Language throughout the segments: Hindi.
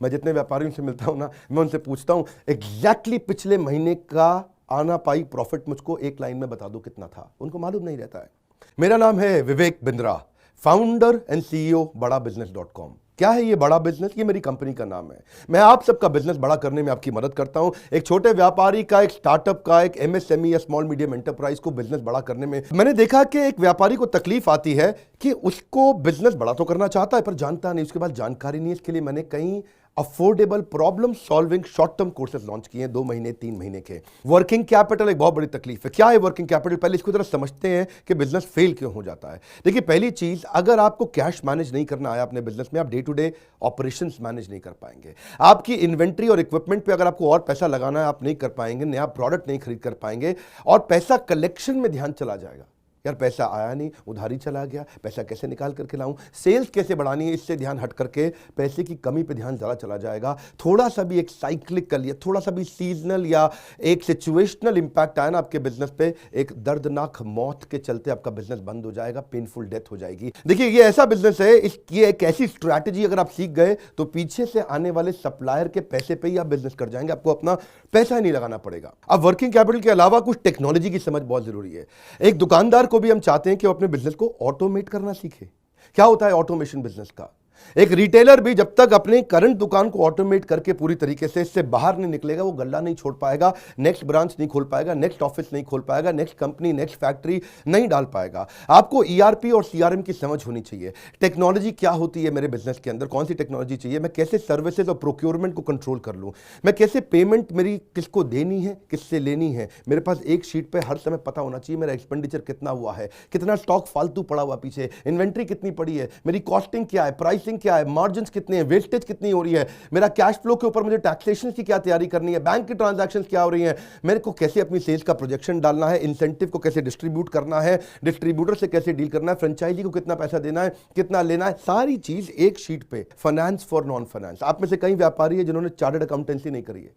मैं जितने व्यापारियों से मिलता हूं ना, मैं उनसे पूछता हूं एग्जैक्टली पिछले महीने का आना पाई प्रॉफिट मुझको एक लाइन में बता दो कितना था। उनको मालूम नहीं रहता है। मेरा नाम है Vivek Bindra, founder and CEO बड़ाबिजनेस.com। क्या है ये बड़ा बिजनेस? ये मेरी कंपनी का नाम है। मैं आप सबका बिजनेस बड़ा करने में आपकी मदद करता हूं। एक छोटे व्यापारी का, एक स्टार्टअप का, एक एमएसएमई या स्मॉल मीडियम एंटरप्राइज को बिजनेस बड़ा करने में मैंने देखा कि एक व्यापारी को तकलीफ आती है कि उसको बिजनेस बड़ा तो करना चाहता है पर जानता नहीं, उसके पास जानकारी नहीं है। इसके लिए मैंने कई affordable problem solving short term courses launch किए हैं, 2 महीने 3 महीने के। वर्किंग कैपिटल एक बहुत बड़ी तकलीफ है। क्या है वर्किंग कैपिटल? पहले इसको जरा समझते हैं कि बिजनेस फेल क्यों हो जाता है। देखिए, पहली चीज, अगर आपको कैश मैनेज नहीं करना आया अपने बिजनेस में, आप day to day operations manage नहीं कर पाएंगे। आपकी इन्वेंट्री और इक्विपमेंट पे अगर आपको और पैसा लगाना है, आप नहीं कर पाएंगे। नया प्रोडक्ट नहीं खरीद कर पाएंगे और पैसा कलेक्शन में ध्यान चला जाएगा। यार पैसा आया नहीं, उधारी चला गया, पैसा कैसे निकाल करके लाऊं, सेल्स कैसे बढ़ानी है, इससे ध्यान हट करके पैसे की कमी पे ध्यान ज़्यादा चला जाएगा। थोड़ा सा भी एक साइक्लिकल या थोड़ा सा भी सीजनल या एक सिचुएशनल इंपैक्ट आया ना आपके बिजनेस पे, एक दर्दनाक मौत के चलते आपका बिजनेस बंद हो जाएगा, पेनफुल डेथ हो जाएगी। देखिए, ये ऐसा बिजनेस है, इसकी एक ऐसी स्ट्रैटेजी अगर आप सीख गए तो पीछे से आने वाले सप्लायर के पैसे पे ही आप बिजनेस कर जाएंगे, आपको अपना पैसा ही नहीं लगाना पड़ेगा। अब वर्किंग कैपिटल के अलावा कुछ टेक्नोलॉजी की समझ बहुत जरूरी है। एक दुकानदार को भी हम चाहते हैं कि वो अपने बिजनेस को ऑटोमेट करना सीखे। क्या होता है ऑटोमेशन बिजनेस का? एक रिटेलर भी जब तक अपने करंट दुकान को ऑटोमेट करके पूरी तरीके से इससे बाहर नहीं निकलेगा, वो गल्ला नहीं छोड़ पाएगा, नेक्स्ट ब्रांच नहीं खोल पाएगा, नेक्स्ट ऑफिस नहीं खोल पाएगा, नेक्स्ट कंपनी, नेक्स्ट फैक्ट्री नहीं डाल पाएगा। आपको ईआरपी और सीआरएम की समझ होनी चाहिए। टेक्नोलॉजी क्या होती है मेरे बिजनेस के अंदर, कौन सी टेक्नोलॉजी चाहिए, मैं कैसे सर्विसेज और प्रोक्योरमेंट को कंट्रोल कर लूं, मैं कैसे पेमेंट मेरी किसको देनी है, किससे लेनी है। मेरे पास एक शीट पे हर समय पता होना चाहिए मेरा एक्सपेंडिचर कितना हुआ है, कितना स्टॉक फालतू पड़ा हुआ पीछे, इन्वेंट्री कितनी पड़ी है, मेरी कॉस्टिंग क्या है, प्राइसिंग क्या है, मार्जिन कितने हैं, वेस्टेज कितनी हो रही है, मेरा कैश फ्लो के ऊपर मुझे टैक्सेशन की क्या तैयारी करनी है, बैंक की ट्रांजैक्शंस क्या हो रही हैं, मेरे को कैसे अपनी सेल्स का प्रोजेक्शन डालना है, इंसेंटिव को कैसे डिस्ट्रीब्यूट करना है, डिस्ट्रीब्यूटर से कैसे डील करना है, फ्रेंचाइजी को कितना पैसा देना है, कितना लेना है, सारी चीज एक शीट पे। Finance for non finance. आप में से कई व्यापारी है जिन्होंने चार्टर्ड अकाउंटेंसी नहीं करी है,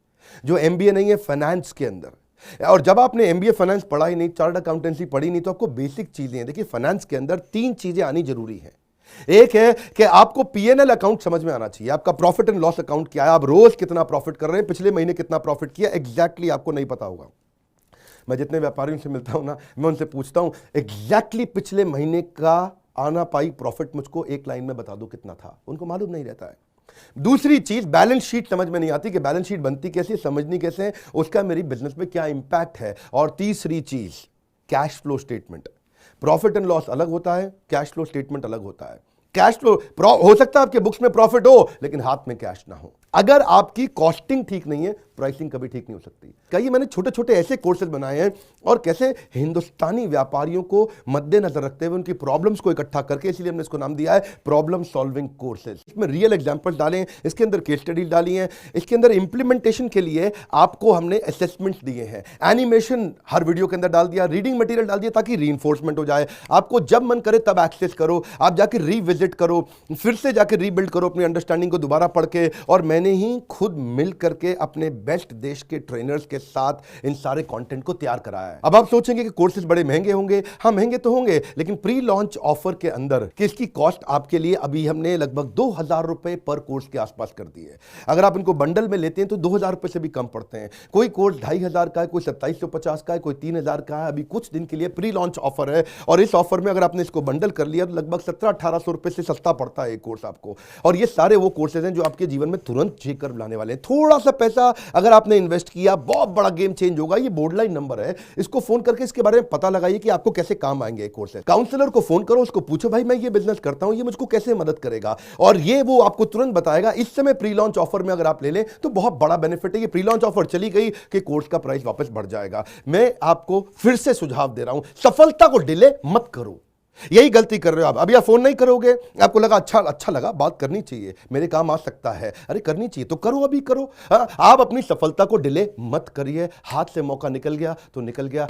जो एमबीए नहीं है फाइनेंस के अंदर। और जब आपने एमबीए फाइनेंस पढ़ा ही नहीं, चार्टर्ड अकाउंटेंसी पढ़ी नहीं, तो आपको बेसिक चीजें हैं। देखिए, फाइनेंस के अंदर 3 चीजें आनी जरूरी है। एक है कि आपको पीएनएल अकाउंट समझ में आना चाहिए, आपका प्रॉफिट एंड लॉस अकाउंट क्या है, आप रोज कितना प्रॉफिट कर रहे हैं, पिछले महीने कितना प्रॉफिट किया, एग्जैक्टली आपको नहीं पता होगा। मैं जितने व्यापारियों से मिलता हूं ना, मैं उनसे पूछता हूं एग्जैक्टली पिछले महीने का आना पाई प्रॉफिट मुझको एक लाइन में बता दो कितना था। उनको मालूम नहीं रहता है। दूसरी चीज, बैलेंस शीट समझ में नहीं आती कि बैलेंस शीट बनती कैसे, समझनी कैसे है, उसका मेरी बिजनेस में क्या इंपैक्ट है। और तीसरी चीज, cash flow statement. Profit and loss अलग होता है, कैश फ्लो स्टेटमेंट अलग होता है। कैश फ्लो हो सकता है आपके बुक्स में प्रॉफिट हो लेकिन हाथ में कैश ना हो। अगर आपकी कॉस्टिंग ठीक नहीं है, प्राइसिंग कभी ठीक नहीं हो सकती। कई मैंने छोटे छोटे ऐसे कोर्सेज बनाए हैं और कैसे हिंदुस्तानी व्यापारियों को मद्देनजर रखते हुए उनकी प्रॉब्लम्स को इकट्ठा करके, इसलिए हमने इसको नाम दिया है प्रॉब्लम सॉल्विंग कोर्सेज। इसमें रियल एग्जांपल्स डाले हैं, इसके अंदर केस स्टडीज डाली हैं, इसके अंदर इंप्लीमेंटेशन के लिए आपको हमने असेसमेंट्स दिए हैं, एनिमेशन हर वीडियो के अंदर डाल दिया, रीडिंग मटेरियल डाल दिया ताकि रीइंफोर्समेंट हो जाए। आपको जब मन करे तब एक्सेस करो, आप जाके रिविजिट करो, फिर से जाके रीबिल्ड करो अपनी अंडरस्टैंडिंग को दोबारा पढ़ के। और मैंने ही खुद मिल करके अपने बेस्ट देश के ट्रेनर्स के साथ इन सारे कंटेंट को तैयार कराया है। अब आप सोचेंगे कि कोर्सेज बड़े महंगे होंगे। हाँ, महंगे तो होंगे, लेकिन प्री लॉन्च ऑफर के अंदर कि इसकी कॉस्ट आपके लिए अभी हमने लगभग 2000 रुपए पर कोर्स के आसपास कर दी है। अगर आप इनको बंडल में लेते हैं तो 2000 रुपए से भी कम पड़ते हैं। कोई कोर्स 2500 का है, कोई 2750 का है, कोई 3000 का है। अभी कुछ दिन के लिए प्री लॉन्च ऑफर है और इस ऑफर में अगर आपने इसको बंडल कर लिया तो लगभग 1700-1800 रुपए से सस्ता पड़ता है एक कोर्स आपको। और ये सारे वो कोर्सेज हैं जो आपके जीवन में तुरंत जेकर लाने वाले हैं। थोड़ा सा पैसा अगर आपने इन्वेस्ट किया, बहुत बड़ा गेम चेंज होगा। ये बोर्डलाइन नंबर है, इसको फोन करके इसके बारे में पता लगाइए कि आपको कैसे काम आएंगे कोर्सेज। काउंसलर को फोन करो, उसको पूछो भाई मैं ये बिजनेस करता हूं, ये मुझको कैसे मदद करेगा, और ये वो आपको तुरंत बताएगा। इस समय प्री लॉन्च ऑफर में अगर आप ले लें तो बहुत बड़ा बेनिफिट है। ये प्री लॉन्च ऑफर चली गई कि कोर्स का प्राइस वापस बढ़ जाएगा। मैं आपको फिर से सुझाव दे रहा हूं, सफलता को डिले मत करो। यही गलती कर रहे हो आप। अभी आप फोन नहीं करोगे, आपको लगा अच्छा लगा, बात करनी चाहिए, मेरे काम आ सकता है, अरे करनी चाहिए तो करो, अभी करो। आप अपनी सफलता को डिले मत करिए। हाथ से मौका निकल गया तो निकल गया।